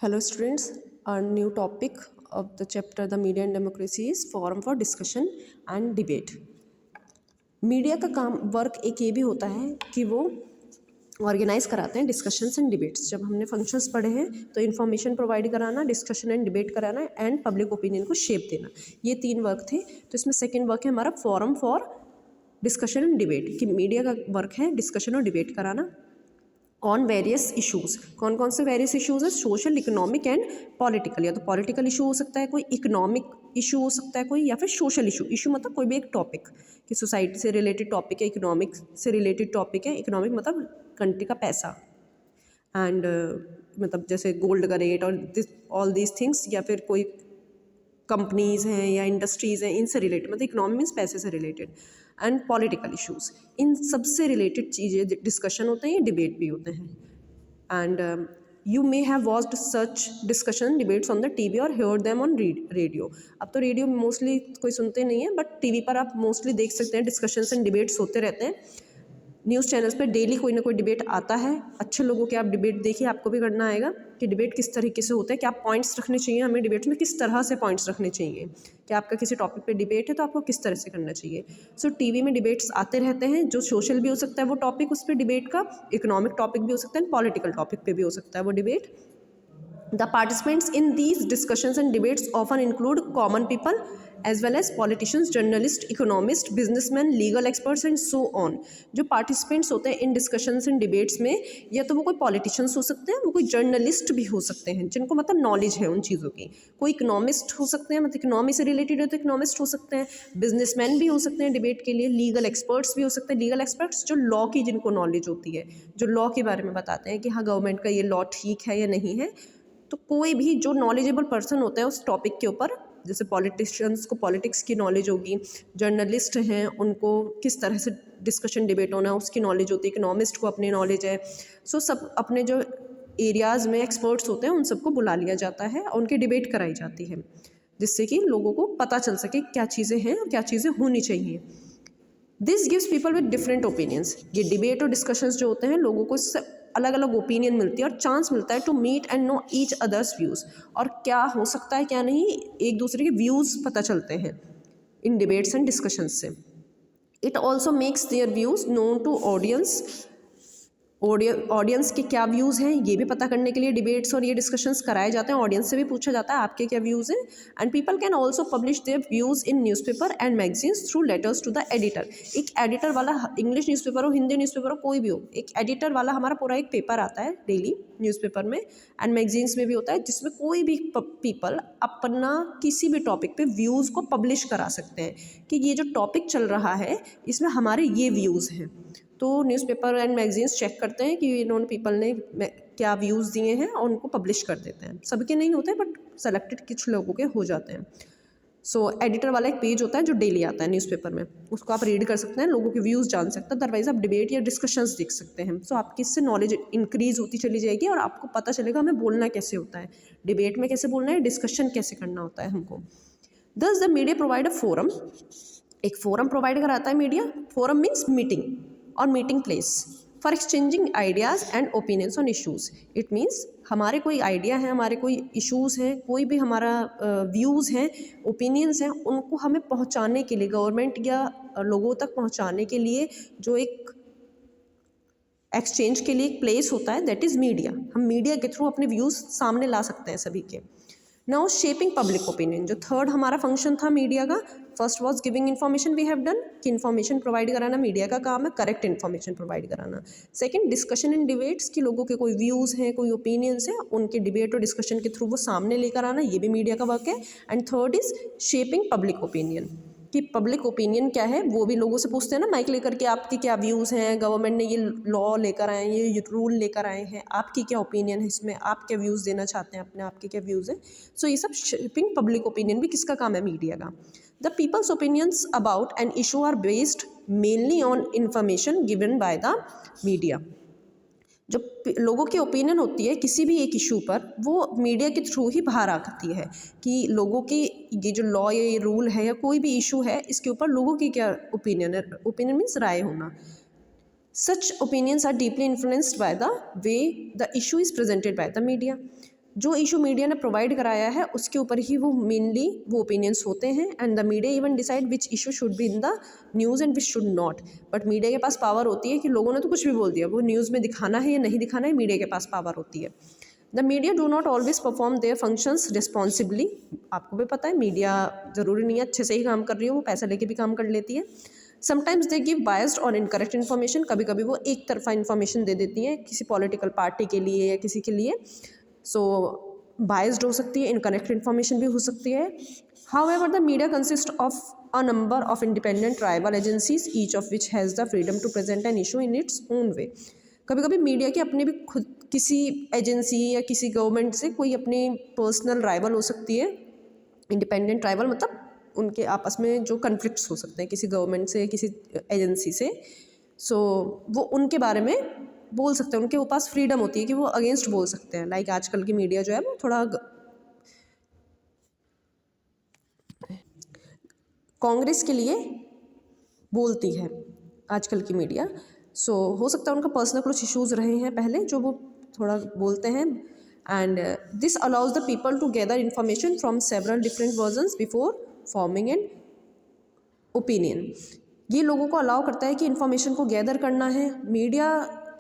Hello students, our new topic of the chapter The Media and Democracy is Forum for Discussion and Debate. Media का काम work एक ये भी होता है कि वो ऑर्गेनाइज कराते हैं डिस्कशंस एंड डिबेट्स। जब हमने फंक्शंस पढ़े हैं तो इन्फॉर्मेशन प्रोवाइड कराना, डिस्कशन एंड डिबेट कराना एंड पब्लिक ओपिनियन को शेप देना, ये 3 वर्क थे। तो इसमें सेकेंड वर्क है हमारा forum for discussion and debate, कि मीडिया का वर्क है डिस्कशन और डिबेट कराना ऑन वेरियस इशूज़। कौन कौन से वेरियस इशूज़ है? Social, economic and political. या तो पॉलिटिकल इशू हो सकता है कोई, इकोनॉमिक इशू हो सकता है कोई, या फिर सोशल इशू। इशू मतलब कोई भी एक टॉपिक कि सोसाइटी से रिलेटेड टॉपिक है, इकोनॉमिक से रिलेटेड टॉपिक है। इकोनॉमिक मतलब कंट्री का पैसा एंड मतलब जैसे गोल्ड का रेट और ऑल दीज थिंग्स, या फिर कोई कंपनीज़ हैं या इंडस्ट्रीज़ हैं, इनसे रिलेटेड, मतलब इकोनॉमी मीन्स पैसे से रिलेटेड। एंड पॉलिटिकल इशूज़, इन सबसे रिलेटेड चीज़ें डिस्कशन होते हैं, ये डिबेट भी होते हैं। And you may have watched such discussion debates on the TV और हेard देम ऑन रेडियो। अब तो रेडियो मोस्टली कोई सुनते नहीं है, बट टीवी पर आप मोस्टली देख सकते हैं डिस्कशंस एंड डिबेट्स होते रहते हैं। न्यूज़ चैनल्स पे डेली कोई ना कोई डिबेट आता है। अच्छे लोगों के आप डिबेट देखिए, आपको भी करना आएगा कि डिबेट किस तरीके से होता है, क्या पॉइंट्स रखने चाहिए हमें डिबेट्स में, किस तरह से पॉइंट्स रखने चाहिए। कि आपका किसी टॉपिक पे डिबेट है तो आपको किस तरह से करना चाहिए। सो टीवी में डिबेट्स आते रहते हैं, जो सोशल भी हो सकता है वो टॉपिक उस पर डिबेट का, इकोनॉमिक टॉपिक भी हो सकता है, पॉलिटिकल टॉपिक पे भी हो सकता है वो debate. The participants in these discussions and debates often include common people as well as politicians, journalists, economists, businessmen, legal experts and so on। जो participants होते हैं इन discussions and debates में, या तो वो कोई politicians हो सकते हैं, वो कोई journalist भी हो सकते हैं जिनको मतलब knowledge है उन चीज़ों की, कोई economist हो सकते हैं, मतलब economy से related है तो economist हो सकते हैं, businessmen भी हो सकते हैं debate के लिए, legal experts भी हो सकते हैं। legal experts जो law की जिनको knowledge होती है, जो law के बारे में बताते हैं कि हाँ गवर्नमेंट का ये law ठीक है या नहीं है। तो कोई भी जो नॉलेजेबल पर्सन होता है उस टॉपिक के ऊपर, जैसे पॉलिटिशियंस को पॉलिटिक्स की नॉलेज होगी, जर्नलिस्ट हैं उनको किस तरह से डिस्कशन डिबेट होना है उसकी नॉलेज होती है, इकोनॉमिस्ट को अपनी नॉलेज है। सो सब अपने जो एरियाज़ में एक्सपर्ट्स होते हैं उन सबको बुला लिया जाता है और उनकी डिबेट कराई जाती है, जिससे कि लोगों को पता चल सके क्या चीज़ें हैं और क्या चीज़ें होनी चाहिए। This gives people with different opinions. ये डिबेट और डिस्कशंस जो होते हैं लोगों को अलग अलग ओपिनियन मिलती है और चांस मिलता है to meet and know each others views. और क्या हो सकता है क्या नहीं, एक दूसरे के व्यूज़ पता चलते हैं इन डिबेट्स एंड डिस्कशंस से। It also makes their views known to audience. Audience के क्या व्यूज़ हैं ये भी पता करने के लिए डिबेट्स और ये डिस्कशंस कराए जाते हैं। ऑडियंस से भी पूछा जाता है आपके क्या व्यूज़ हैं। And people can also publish their views in newspaper and magazines through letters to the editor. एक एडिटर वाला, इंग्लिश न्यूज़पेपर हो, हिंदी न्यूज़पेपर हो, कोई भी हो, एक एडिटर वाला हमारा पूरा एक पेपर आता है डेली न्यूज़पेपर में एंड मैगजीन्स में भी होता है, जिसमें कोई भी पीपल अपना किसी भी टॉपिक पे व्यूज़ को पब्लिश करा सकते हैं कि ये जो टॉपिक चल रहा है इसमें हमारे ये व्यूज़ हैं। तो न्यूज़पेपर एंड मैगजीन्स चेक करते हैं कि इन्होंने पीपल ने क्या व्यूज़ दिए हैं और उनको पब्लिश कर देते हैं। सबके नहीं होते बट सेलेक्टेड कुछ लोगों के हो जाते हैं। सो एडिटर वाला एक पेज होता है जो डेली आता है न्यूज़पेपर में, उसको आप रीड कर सकते हैं, लोगों के व्यूज़ जान सकते हैं। अदरवाइज़ आप डिबेट या डिस्कशंस देख सकते हैं। सो आपकी इससे नॉलेज इंक्रीज़ होती चली जाएगी और आपको पता चलेगा हमें बोलना कैसे होता है, डिबेट में कैसे बोलना है, डिस्कशन कैसे करना होता है हमको। दस the media provide a forum. एक फोरम प्रोवाइड कराता है मीडिया। फोरम मीन्स मीटिंग और meeting place for exchanging ideas and opinions on issues. It means हमारे कोई आइडिया है, हमारे कोई इशूज़ हैं, कोई भी हमारा व्यूज़ हैं, ओपिनियंस हैं, उनको हमें पहुंचाने के लिए, गवर्नमेंट या लोगों तक पहुंचाने के लिए जो एक एक्सचेंज के लिए एक प्लेस होता है, दैट इज़ मीडिया। हम मीडिया के थ्रू अपने व्यूज़ सामने ला सकते हैं सभी के। नाउ शेपिंग पब्लिक ओपिनियन, जो थर्ड हमारा फंक्शन था मीडिया का। First was giving information, we have done कि इन्फॉर्मेशन प्रोवाइड कराना मीडिया का काम है, करेक्ट इन्फॉर्मेशन प्रोवाइड कराना। सेकंड डिस्कशन इन डिबेट्स, कि लोगों के कोई व्यूज़ हैं, कोई ओपिनियंस हैं, उनके डिबेट और डिस्कशन के थ्रू वो सामने लेकर आना, ये भी मीडिया का वर्क है। And third is shaping public opinion, कि पब्लिक ओपिनियन क्या है वो भी लोगों से पूछते हैं ना माइक लेकर के, आपके क्या व्यूज़ हैं, गवर्नमेंट ने ये लॉ लेकर आए हैं, ये रूल लेकर आए हैं, आपकी क्या ओपिनियन है इसमें, आप क्या व्यूज़ देना चाहते हैं अपने, आपके क्या व्यूज़ हैं। सो ये सब शेपिंग पब्लिक ओपिनियन भी किसका काम है, मीडिया का। The people's opinions about an issue are based mainly on information given by the media. जो लोगों की ओपिनियन होती है किसी भी एक इशू पर, वो मीडिया के थ्रू ही बाहर आती है कि लोगों की ये जो लॉ या ये रूल है या कोई भी इशू है इसके ऊपर लोगों की क्या ओपिनियन है। ओपिनियन मीन्स राय होना। Such opinions are deeply influenced by the way the issue is presented by the media. जो इशू मीडिया ने प्रोवाइड कराया है उसके ऊपर ही वो मेनली वो ओपिनियंस होते हैं, and the media even decide which issue should be in the news and which should not. But media के पास पावर होती है कि लोगों ने तो कुछ भी बोल दिया, वो न्यूज़ में दिखाना है या नहीं दिखाना है, मीडिया के पास पावर होती है। The media do not always perform their functions responsibly. आपको भी पता है मीडिया ज़रूरी नहीं है अच्छे से ही काम कर रही हो, वो पैसा लेके भी काम कर लेती है। समटाइम्स दे गिव बायस्ड और इनकरेक्ट इन्फॉर्मेशन, कभी कभी वो एक तरफा इन्फॉर्मेशन दे देती हैं किसी पॉलिटिकल पार्टी के लिए या किसी के लिए, सो बायस्ड हो सकती है, इनकरेक्ट इन्फॉर्मेशन भी हो सकती है। However the media consist of a number of independent tribal agencies each of which has the freedom to present an issue in its own way. कभी कभी मीडिया की अपने भी खुद किसी एजेंसी या किसी गवर्नमेंट से कोई अपनी पर्सनल राइवल हो सकती है। इंडिपेंडेंट राइवल मतलब उनके आपस में जो कन्फ्लिक्ट्स हो सकते हैं किसी गवर्नमेंट से किसी एजेंसी से, सो वो उनके बारे में बोल सकते हैं, उनके पास फ्रीडम होती है कि वो अगेंस्ट बोल सकते हैं। लाइक आजकल की मीडिया जो है वो थोड़ा कांग्रेस के लिए बोलती है आजकल की मीडिया, सो हो सकता है उनका पर्सनल कुछ इश्यूज़ रहे हैं पहले जो वो थोड़ा बोलते हैं, and this allows the people to gather information from several different versions before forming an opinion. ये लोगों को अलाउ करता है कि इन्फॉर्मेशन को गैदर करना है। मीडिया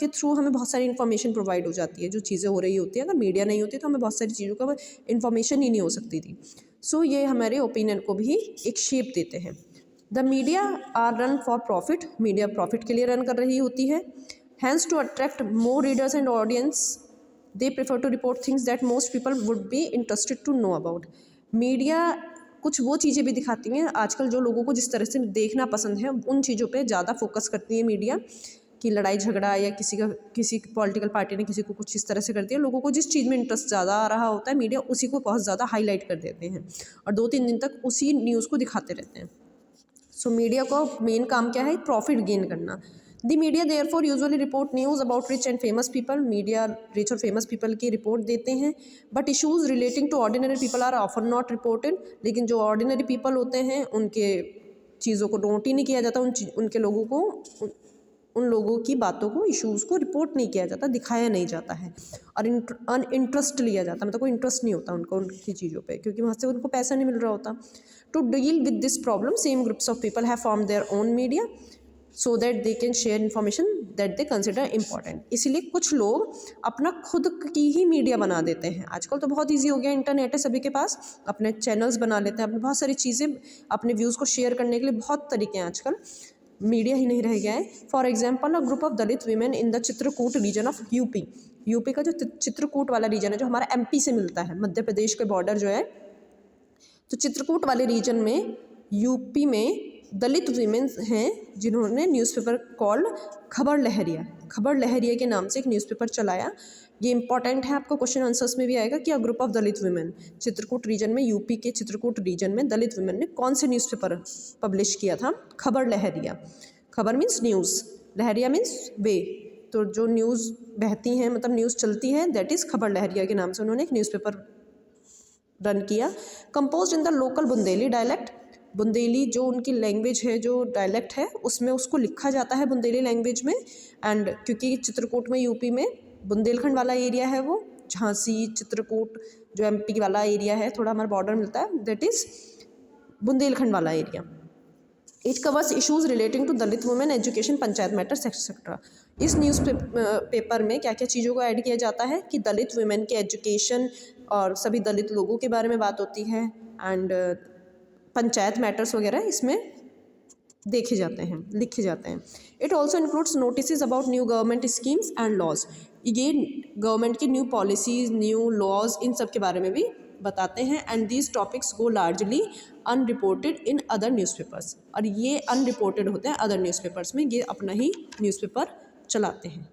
के थ्रू हमें बहुत सारी इन्फॉर्मेशन प्रोवाइड हो जाती है, जो चीज़ें हो रही होती हैं, अगर मीडिया नहीं होती तो हमें बहुत सारी चीज़ों का इन्फॉर्मेशन ही नहीं हो सकती थी। सो ये हमारे ओपिनियन को भी एक शेप देते हैं। The media are run for profit, media profit के लिए रन कर रही होती है। Hence to attract more readers and audience they prefer to report things that most people would be interested to know about. Media कुछ वो चीज़ें भी दिखाती हैं आजकल जो लोगों को जिस तरह से देखना पसंद है, उन चीज़ों पे ज़्यादा फोकस करती है मीडिया, कि लड़ाई झगड़ा या किसी पॉलिटिकल पार्टी ने किसी को कुछ इस तरह से कर दिया, लोगों को जिस चीज़ में इंटरेस्ट ज़्यादा आ रहा होता है मीडिया उसी को बहुत ज़्यादा हाईलाइट कर देते हैं और 2-3 दिन तक उसी न्यूज़ को दिखाते रहते हैं। सो मीडिया का मेन काम क्या है? प्रॉफिट गेन करना। The media therefore usually report news about rich and famous people, media rich और फेमस पीपल की रिपोर्ट देते हैं, but issues relating to ordinary people are often not reported. लेकिन जो ऑर्डिनरी पीपल होते हैं उनके चीज़ों को नोट ही नहीं किया जाता, उनके लोगों को उन लोगों की बातों को इश्यूज़ को रिपोर्ट नहीं किया जाता, दिखाया नहीं जाता है और इंटरेस्ट लिया जाता, मतलब कोई इंटरेस्ट नहीं होता उनको उनकी चीज़ों पे, क्योंकि वहाँ से उनको पैसा नहीं मिल रहा होता। To deal with this problem same groups of people have form their own media so that they can share information that they consider important. इसीलिए कुछ लोग अपना खुद की ही मीडिया बना देते हैं। आजकल तो बहुत ईजी हो गया, इंटरनेट है सभी के पास, अपने चैनल्स बना लेते हैं, अपने बहुत सारी चीज़ें अपने व्यूज़ को शेयर करने के लिए बहुत तरीके हैं आजकल, मीडिया ही नहीं रह गया है। For example a group of Dalit women in the Chitrakoot region of UP का जो चित्रकूट वाला रीजन है जो हमारा एमपी से मिलता है, मध्य प्रदेश के बॉर्डर जो है, तो चित्रकूट वाले रीजन में यूपी में दलित वीमेन हैं जिन्होंने न्यूज़पेपर कॉल्ड खबर लहरिया के नाम से एक न्यूज़पेपर चलाया। ये इंपॉर्टेंट है, आपको क्वेश्चन आंसर्स में भी आएगा कि a group of Dalit women, Chitrakoot region में, यूपी के चित्रकूट रीजन में दलित वीमेन ने कौन से न्यूज़पेपर पब्लिश किया था? खबर लहरिया। खबर मीन्स न्यूज़, लहरिया मीन्स वे, तो जो न्यूज़ बहती हैं मतलब न्यूज़ चलती है, दैट इज़ खबर लहरिया के नाम से उन्होंने एक न्यूज़पेपर रन किया। Compose in the local Bundeli dialect, Bundeli जो उनकी लैंग्वेज है, जो डायलैक्ट है उसमें उसको लिखा जाता है बुंदेली लैंग्वेज में। एंड क्योंकि चित्रकूट में यूपी में बुंदेलखंड वाला एरिया है, वो झांसी चित्रकूट जो एमपी वाला एरिया है, थोड़ा हमारा बॉर्डर मिलता है, दैट इज़ बुंदेलखंड वाला area. It covers issues relating to Dalit women education, panchayat matters etcetera. इस न्यूज़ पेपर में क्या क्या चीज़ों को ऐड किया जाता है कि दलित वुमेन के एजुकेशन और सभी दलित लोगों के बारे में बात होती है, एंड पंचायत मैटर्स वगैरह इसमें देखे जाते हैं, लिखे जाते हैं। It also includes notice about new government schemes and laws, ये गवर्नमेंट की न्यू पॉलिसीज़, न्यू लॉज, इन सब के बारे में भी बताते हैं। And these topics go largely unreported in other newspapers, और ये अनरिपोर्टेड होते हैं अदर न्यूज़पेपर्स में, ये अपना ही न्यूज़पेपर चलाते हैं।